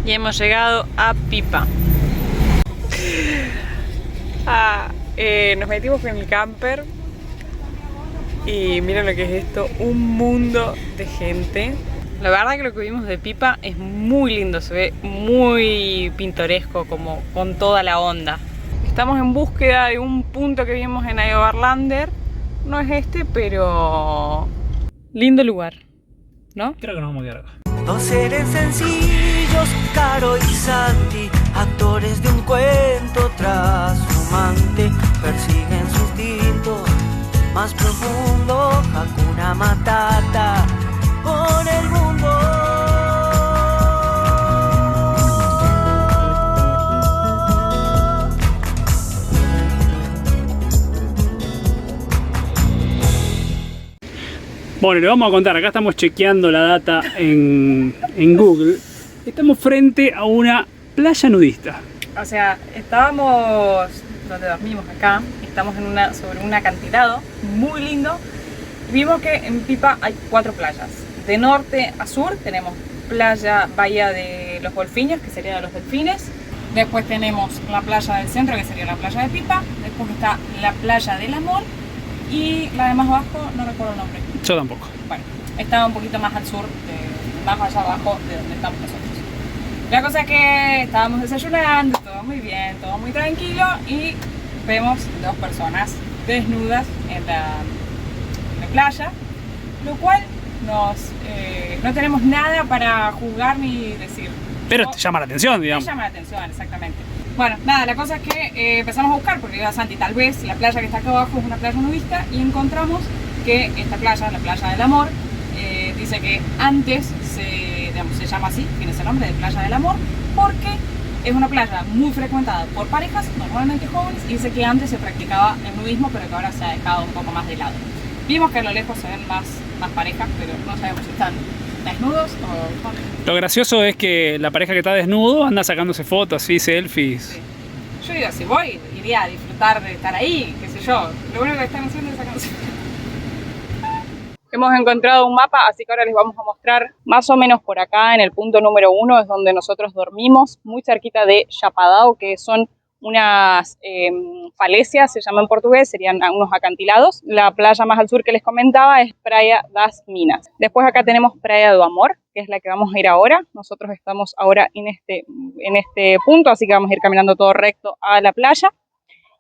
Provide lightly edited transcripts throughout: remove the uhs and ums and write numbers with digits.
Y hemos llegado a Pipa. Nos metimos en el camper y miren lo que es esto, un mundo de gente. La verdad que lo que vimos de Pipa es muy lindo, se ve muy pintoresco, como con toda la onda. Estamos en búsqueda de un punto que vimos en Ayoverlander. No es este, pero lindo lugar, ¿no? Creo que nos vamos a quedar acá. Dos seres sencillos, Caro y Santi, actores de un cuento trashumante, persiguen su instinto más profundo, Hakuna Matata, por el mundo. Bueno, le vamos a contar, acá estamos chequeando la data en Google. Estamos frente a una playa nudista. O sea, estábamos donde dormimos acá, estamos sobre un acantilado muy lindo. Vimos que en Pipa hay 4 playas. De norte a sur tenemos bahía de los Golfiños, que sería de los delfines. Después tenemos la playa del centro, que sería la playa de Pipa. Después está la playa del Amor. Y la de más abajo, no recuerdo el nombre. Yo tampoco. Bueno, estaba un poquito más al sur, más allá abajo de donde estamos nosotros. La cosa es que estábamos desayunando, todo muy bien, todo muy tranquilo, y vemos 2 personas desnudas en la playa, lo cual no tenemos nada para juzgar ni decir. Pero te llama la atención, digamos. Te llama la atención, exactamente. Bueno, nada, la cosa es que empezamos a buscar, porque iba Santi, tal vez la playa que está acá abajo es una playa nudista, y encontramos que esta playa, la playa del Amor, dice que antes se llama así, tiene ese nombre de playa del Amor, porque es una playa muy frecuentada por parejas, normalmente jóvenes, y dice que antes se practicaba el nudismo, pero que ahora se ha dejado un poco más de lado. Vimos que a lo lejos se ven más parejas, pero no sabemos si están desnudos o... Lo gracioso es que la pareja que está desnudo anda sacándose fotos, así, selfies. Sí. Yo digo, si voy, iría a disfrutar de estar ahí, qué sé yo. Lo único que están haciendo es sacarse. Hemos encontrado un mapa, así que ahora les vamos a mostrar más o menos por acá, en el punto número 1, es donde nosotros dormimos, muy cerquita de Chapadao, que son unas falecias, se llama en portugués, serían unos acantilados. La playa más al sur que les comentaba es Praia das Minas. Después acá tenemos Praia do Amor, que es la que vamos a ir ahora. Nosotros estamos ahora en este punto, así que vamos a ir caminando todo recto a la playa.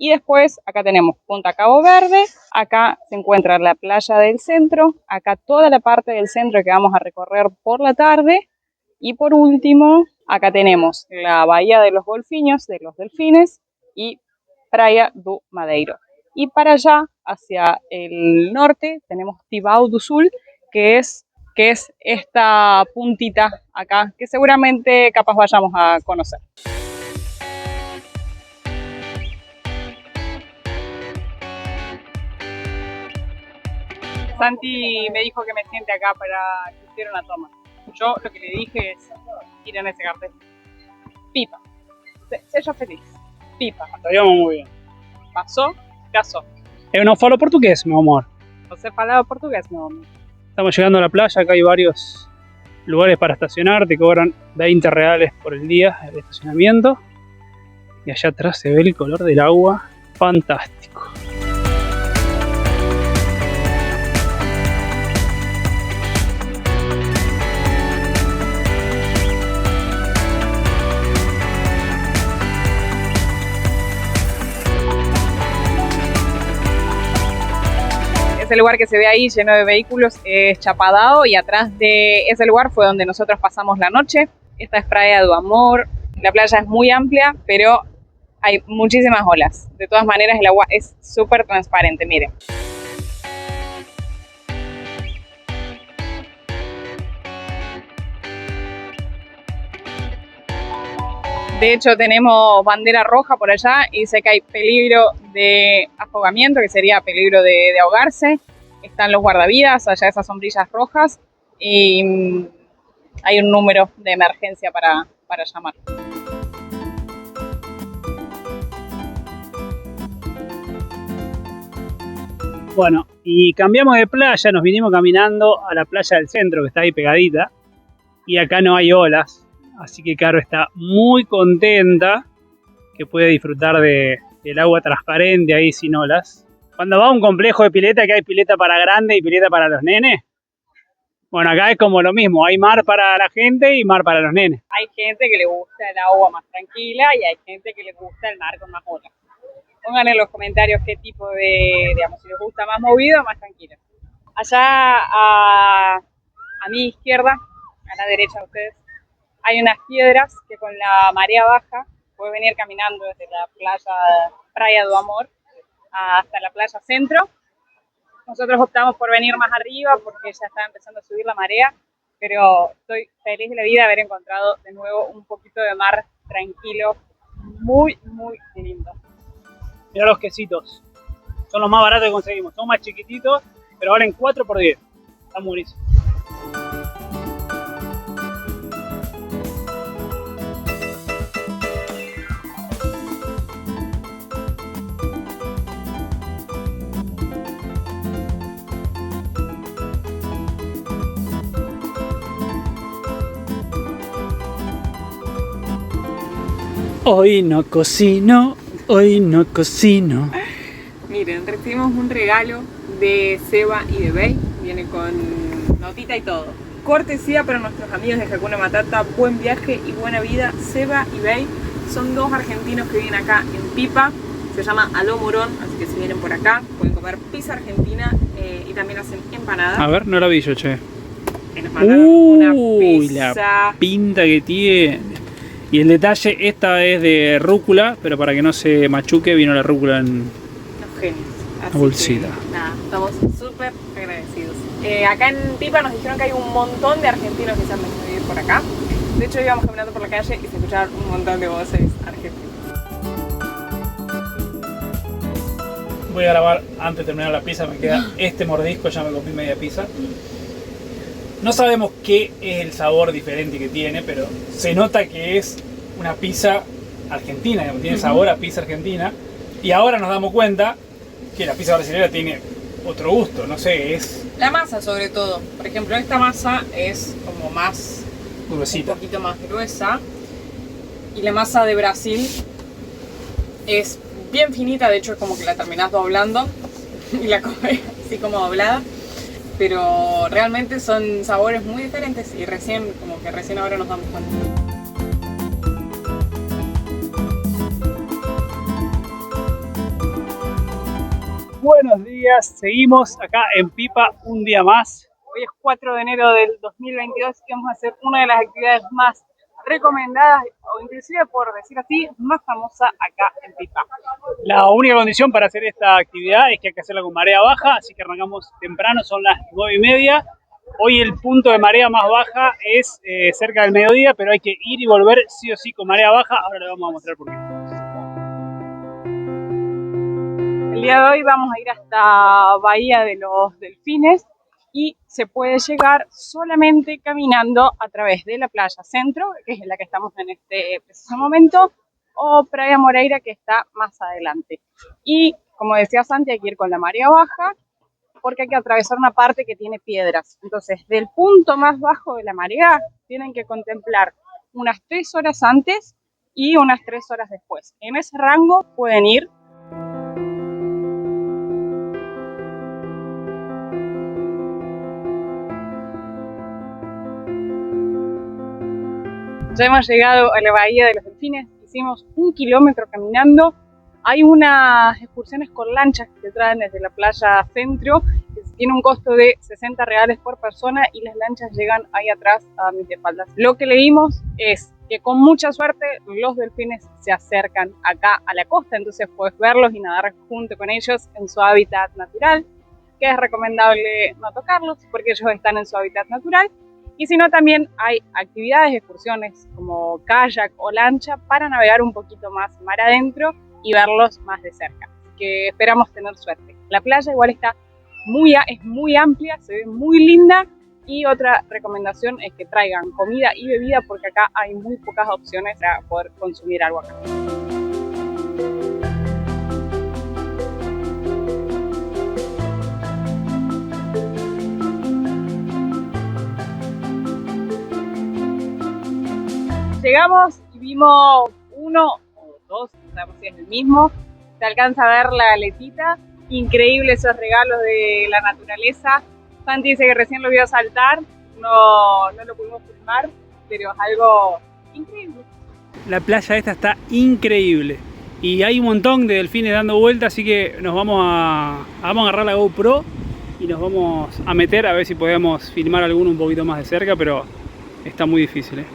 Y después acá tenemos Punta Cabo Verde, acá se encuentra la playa del centro, acá toda la parte del centro que vamos a recorrer por la tarde. Y por último, acá tenemos la bahía de los Golfiños, de los delfines, y Praia do Madeiro. Y para allá, hacia el norte, tenemos Tibau do Sul, que es esta puntita acá, que seguramente capaz vayamos a conocer. Santi me dijo que me siente acá para que hiciera una toma. Yo lo que le dije es, ir en ese cartel. Pipa. Sello feliz. Pipa. Hasta ahí vamos muy bien. Pasó, casó. Eu não falo portugués, mi amor. Você falaba portugués, mi amor. Estamos llegando a la playa, acá hay varios lugares para estacionar, te cobran 20 reales por el día de estacionamiento. Y allá atrás se ve el color del agua, fantástico. Ese lugar que se ve ahí lleno de vehículos es Chapadao, y atrás de ese lugar fue donde nosotros pasamos la noche. Esta es Praia do Amor. La playa es muy amplia, pero hay muchísimas olas. De todas maneras, el agua es súper transparente, miren. De hecho, tenemos bandera roja por allá y dice que hay peligro de afogamiento, que sería peligro de ahogarse. Están los guardavidas, allá esas sombrillas rojas, y hay un número de emergencia para llamar. Bueno, y cambiamos de playa, nos vinimos caminando a la playa del centro, que está ahí pegadita. Y acá no hay olas, Así que Caro está muy contenta que puede disfrutar del agua transparente ahí sin olas. Cuando va a un complejo de pileta, que hay pileta para grandes y pileta para los nenes, bueno, acá es como lo mismo, hay mar para la gente y mar para los nenes. Hay gente que le gusta el agua más tranquila y hay gente que le gusta el mar con más olas. Pongan en los comentarios qué tipo de, digamos, si les gusta más movido o más tranquilo. Allá a mi izquierda, a la derecha de ustedes, hay unas piedras que con la marea baja puedes venir caminando desde la Praia do Amor hasta la playa centro. Nosotros optamos por venir más arriba porque ya está empezando a subir la marea, pero estoy feliz de la vida de haber encontrado de nuevo un poquito de mar tranquilo, muy, muy lindo. Mirá los quesitos, son los más baratos que conseguimos, son más chiquititos, pero valen 4 por 10, están buenísimos. Hoy no cocino, hoy no cocino. Miren, recibimos un regalo de Seba y de Bey, viene con notita y todo. Cortesía para nuestros amigos de Hakuna Matata, buen viaje y buena vida. Seba y Bey son 2 argentinos que viven acá en Pipa, se llama Aló Morón, así que si vienen por acá pueden comer pizza argentina y también hacen empanadas. A ver, no la vi yo, che. Y nos mandaron una pizza. La pinta que tiene. Y el detalle, esta es de rúcula, pero para que no se machuque vino la rúcula en Los genios. Así la bolsita. Que, nada, estamos súper agradecidos. Acá en Pipa nos dijeron que hay un montón de argentinos que se han venido a vivir por acá. De hecho íbamos caminando por la calle y se escucharon un montón de voces argentinas. Voy a grabar antes de terminar la pizza, me queda este mordisco, ya me comí media pizza. No sabemos qué es el sabor diferente que tiene, pero se nota que es una pizza argentina, que tiene sabor a pizza argentina. Y ahora nos damos cuenta que la pizza brasileña tiene otro gusto, no sé, es... La masa sobre todo. Por ejemplo, esta masa es como más... gruesita. Un poquito más gruesa. Y la masa de Brasil es bien finita, de hecho es como que la terminás doblando y la comes así como doblada. Pero realmente son sabores muy diferentes y recién ahora nos damos cuenta. Buenos días, seguimos acá en Pipa un día más. Hoy es 4 de enero del 2022 y vamos a hacer una de las actividades más recomendadas o inclusive, por decir así, más famosa acá en Pipa. La única condición para hacer esta actividad es que hay que hacerla con marea baja, así que arrancamos temprano, son las 9:30. Hoy el punto de marea más baja es cerca del mediodía, pero hay que ir y volver sí o sí con marea baja. Ahora le vamos a mostrar por qué. El día de hoy vamos a ir hasta Bahía de los Delfines y se puede llegar solamente caminando a través de la playa centro, que es en la que estamos en este preciso momento, o Praia Moreira, que está más adelante. Y como decía Santi, hay que ir con la marea baja porque hay que atravesar una parte que tiene piedras. Entonces, del punto más bajo de la marea tienen que contemplar unas 3 horas antes y unas 3 horas después. En ese rango pueden ir. Ya hemos llegado a la Bahía de los Delfines, hicimos 1 kilómetro caminando. Hay unas excursiones con lanchas que te traen desde la playa centro, que tiene un costo de 60 reales por persona y las lanchas llegan ahí atrás a mis espaldas. Lo que leímos es que con mucha suerte los delfines se acercan acá a la costa, entonces puedes verlos y nadar junto con ellos en su hábitat natural, que es recomendable no tocarlos porque ellos están en su hábitat natural. Y si no, también hay actividades, excursiones como kayak o lancha para navegar un poquito más mar adentro y verlos más de cerca. Así que esperamos tener suerte. La playa igual es muy amplia, se ve muy linda. Y otra recomendación es que traigan comida y bebida porque acá hay muy pocas opciones para poder consumir algo acá. llegamos y vimos uno o dos, no sabemos si es el mismo, se alcanza a ver la aletita, increíble esos regalos de la naturaleza. Santi dice que recién lo vio saltar, no lo pudimos filmar, pero es algo increíble. La playa esta está increíble y hay un montón de delfines dando vueltas, así que vamos a agarrar la GoPro y nos vamos a meter a ver si podemos filmar alguno un poquito más de cerca, pero está muy difícil, ¿eh?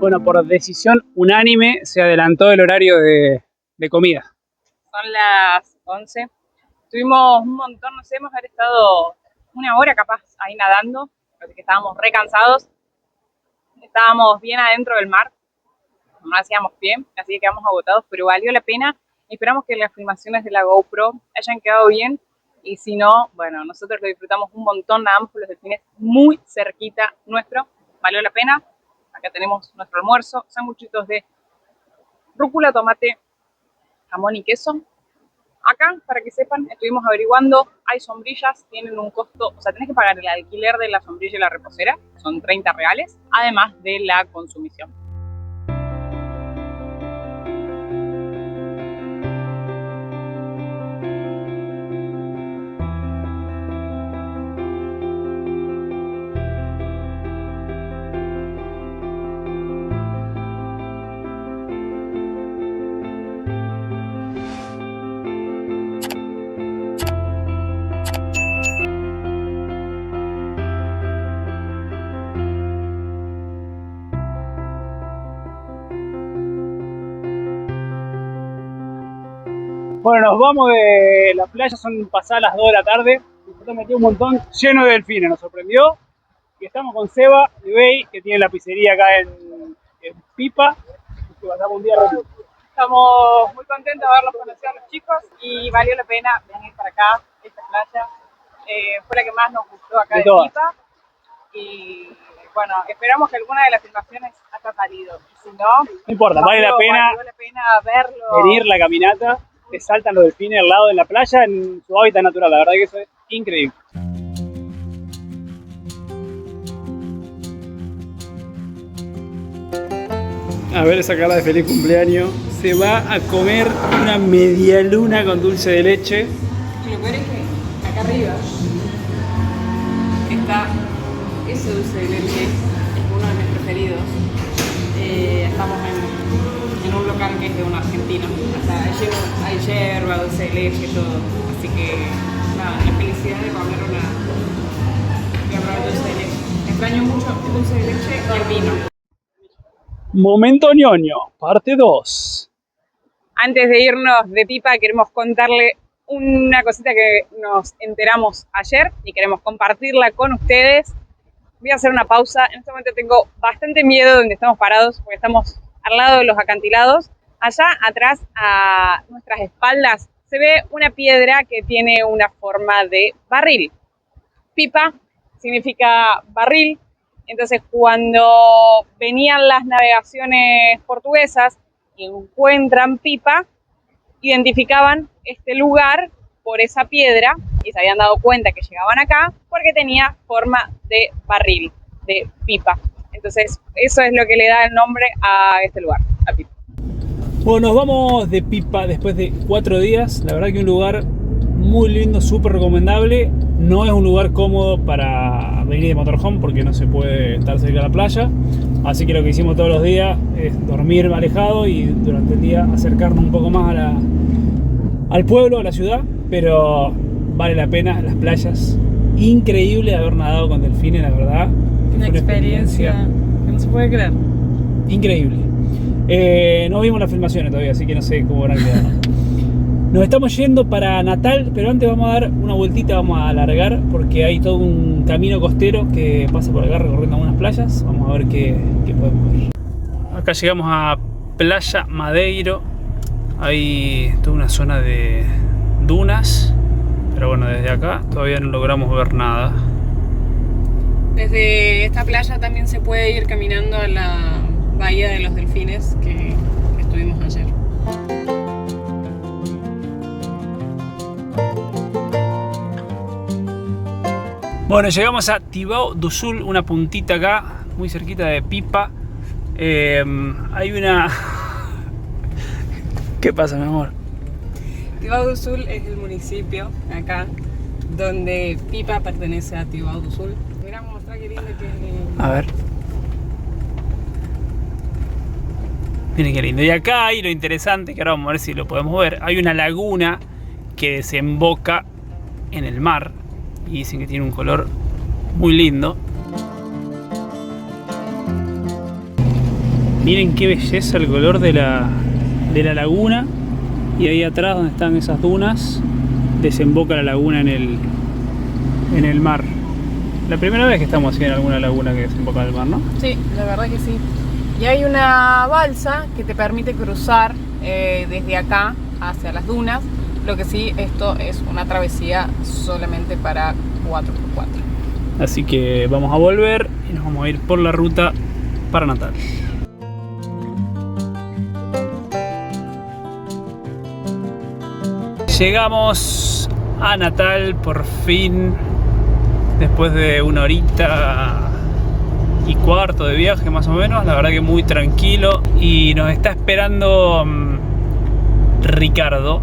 Bueno, por decisión unánime se adelantó el horario de comida. Son las 11. Tuvimos un montón, no sé, hemos haber estado una hora capaz ahí nadando, así que estábamos re cansados. Estábamos bien adentro del mar, no hacíamos pie, así que quedamos agotados, pero valió la pena. Esperamos que las filmaciones de la GoPro hayan quedado bien y si no, bueno, nosotros lo disfrutamos un montón, nadamos con los delfines muy cerquita nuestro, valió la pena. Acá tenemos nuestro almuerzo, sanguchitos de rúcula, tomate, jamón y queso. Acá, para que sepan, estuvimos averiguando, hay sombrillas, tienen un costo, o sea, tenés que pagar el alquiler de la sombrilla y la reposera, son 30 reales, además de la consumición. Bueno, nos vamos de la playa, son pasadas las 2 de la tarde. Nosotros metimos un montón lleno de delfines, nos sorprendió. Y estamos con Seba de Bay, que tiene la pizzería acá en Pipa. Que pasamos un día re... Estamos muy contentos de haberlos conocido a los chicos y valió la pena venir para acá, esta playa. Fue la que más nos gustó acá de Pipa. Y bueno, esperamos que alguna de las filmaciones haya salido. Si no, no importa, valió la pena verlo. Venir la caminata. Te saltan los delfines al lado de la playa en su hábitat natural, la verdad que eso es increíble. A ver esa cara de feliz cumpleaños. Se va a comer una media luna con dulce de leche. Lo peor es que acá arriba está ese dulce de leche, es uno de mis preferidos. Estamos en un local que es de un argentino. O sea, hay yerba, dulce de leche, todo. Así que nada, la felicidad de comer una dulce de leche. Extraño mucho el dulce de leche y el vino. Momento ñoño, parte 2. Antes de irnos de Pipa queremos contarle una cosita que nos enteramos ayer y queremos compartirla con ustedes. Voy a hacer una pausa. En este momento tengo bastante miedo donde estamos parados porque estamos al lado de los acantilados. Allá atrás, a nuestras espaldas, se ve una piedra que tiene una forma de barril. Pipa significa barril. Entonces, cuando venían las navegaciones portuguesas y encuentran Pipa, identificaban este lugar por esa piedra y se habían dado cuenta que llegaban acá porque tenía forma de barril, de pipa. Entonces, eso es lo que le da el nombre a este lugar, a Pipa. Bueno, nos vamos de Pipa después de 4 días. La verdad que un lugar muy lindo, súper recomendable. No es un lugar cómodo para venir de motorhome porque no se puede estar cerca de la playa. Así que lo que hicimos todos los días es dormir alejado y durante el día acercarnos un poco más al pueblo, a la ciudad. Pero vale la pena, las playas. Increíble haber nadado con delfines, la verdad. Una experiencia se puede creer. Increíble. No vimos las filmaciones todavía, así que no sé cómo habrán quedado. Nos estamos yendo para Natal, pero antes vamos a dar una vueltita, vamos a alargar porque hay todo un camino costero que pasa por acá recorriendo algunas playas. Vamos a ver qué podemos ver. Acá llegamos a Playa Madeiro. Hay toda una zona de dunas, pero bueno, desde acá todavía no logramos ver nada. Desde esta playa también se puede ir caminando a la Bahía de los Delfines que estuvimos ayer. Bueno, llegamos a Tibau do Sul, una puntita acá, muy cerquita de Pipa. Hay una... ¿Qué pasa, mi amor? Tibau do Sul es el municipio acá donde Pipa pertenece a Tibau do Sul. Mira, mostrar qué lindo que es. A ver. Miren qué lindo. Y acá hay lo interesante, que ahora vamos a ver si lo podemos ver. Hay una laguna que desemboca en el mar y dicen que tiene un color muy lindo. Miren qué belleza el color de la laguna. Y ahí atrás donde están esas dunas desemboca la laguna en el mar. La primera vez que estamos así en alguna laguna que desemboca en el mar, ¿no? Sí, la verdad que sí. Y hay una balsa que te permite cruzar desde acá hacia las dunas. Lo que sí, esto es una travesía solamente para 4x4. Así que vamos a volver y nos vamos a ir por la ruta para Natal. Llegamos a Natal por fin, después de 1 horita y cuarto de viaje más o menos. La verdad que muy tranquilo, y nos está esperando Ricardo,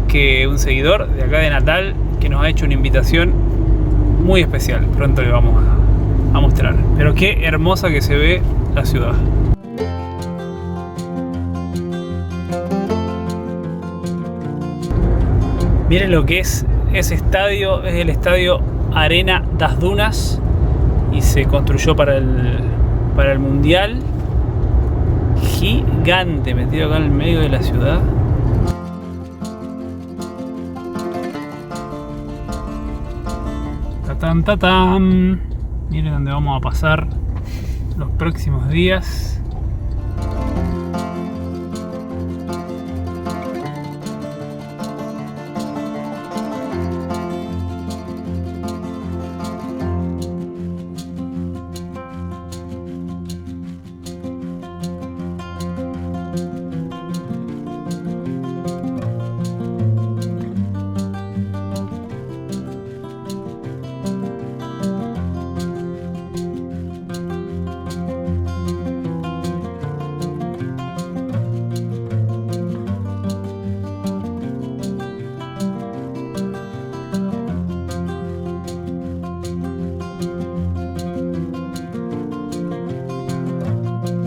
que es un seguidor de acá de Natal, que nos ha hecho una invitación muy especial. Pronto le vamos a mostrar. Pero qué hermosa que se ve la ciudad. Miren lo que es ese estadio. Es el estadio Arena das Dunas y se construyó para el Mundial. Gigante, metido acá en el medio de la ciudad. Tatán, tatán. Miren dónde vamos a pasar los próximos días.